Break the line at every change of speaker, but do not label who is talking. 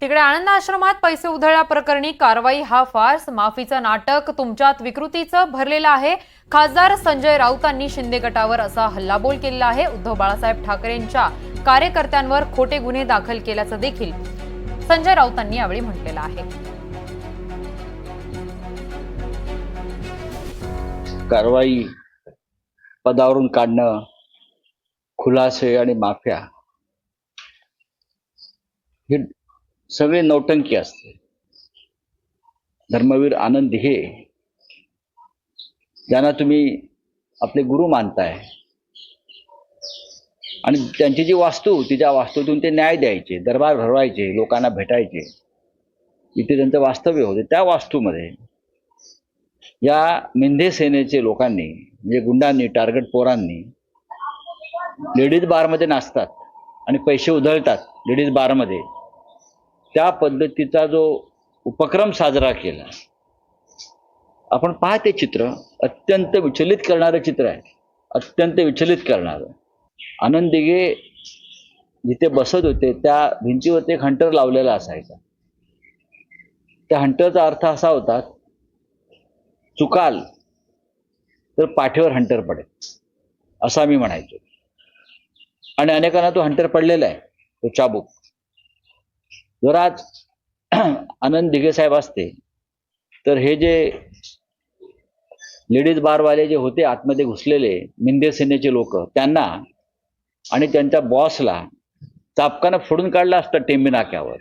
तिकडे आनंद आश्रमात पैसे उधळल्याप्रकरणी कारवाई हा फार्स, माफीचं नाटक तुमच्यात विकृतीचं भरलेलं आहे. खासदार संजय राऊतांनी शिंदे गटावर असा हल्लाबोल केलेला आहे. उद्धव बाळासाहेब ठाकरेंच्या कार्यकर्त्यांवर खोटे गुन्हे दाखल केल्याचं देखील संजय राऊतांनी यावेळी म्हटलेलं आहे.
कारवाई, पदावरून काढणं, खुलासे आणि माफ्या हे सगळे नौटंकी असते. धर्मवीर आनंद दिघे ज्यांना तुम्ही आपले गुरु मानताय आणि त्यांची जी वास्तू, तिच्या वास्तूतून ते न्याय द्यायचे, दरबार भरवायचे, लोकांना भेटायचे, इथे त्यांचं वास्तव्य होते. त्या वास्तूमध्ये या मिंधे सेनेचे लोकांनी, म्हणजे गुंडांनी, टार्गेट पोरांनी लेडीज बारमध्ये नाचतात आणि पैसे उधळतात लेडीज बारमध्ये. त्या पद्धतीचा जो उपक्रम साजरा केला, आपण पहा ते चित्र अत्यंत विचलित करणारं चित्र आहे. अत्यंत विचलित करणारं. आनंद दिघे जिथे बसत होते त्या भिंतीवरती एक हंटर लावलेला असायचा. त्या हंटरचा अर्थ असा होता, चुकाल तर पाठीवर हंटर पडेल, असा मी म्हणायचो. आणि अनेकांना तो हंटर पडलेला आहे, तो चाबूक. जर आज आनंद दिघे साहेब असते तर हे जे लेडीज बारवाले जे होते आतमध्ये घुसलेले मिंदे सेनेचे लोक, त्यांना आणि त्यांच्या बॉसला चापकानं फोडून काढलं असतं टेंबी नाक्यावर.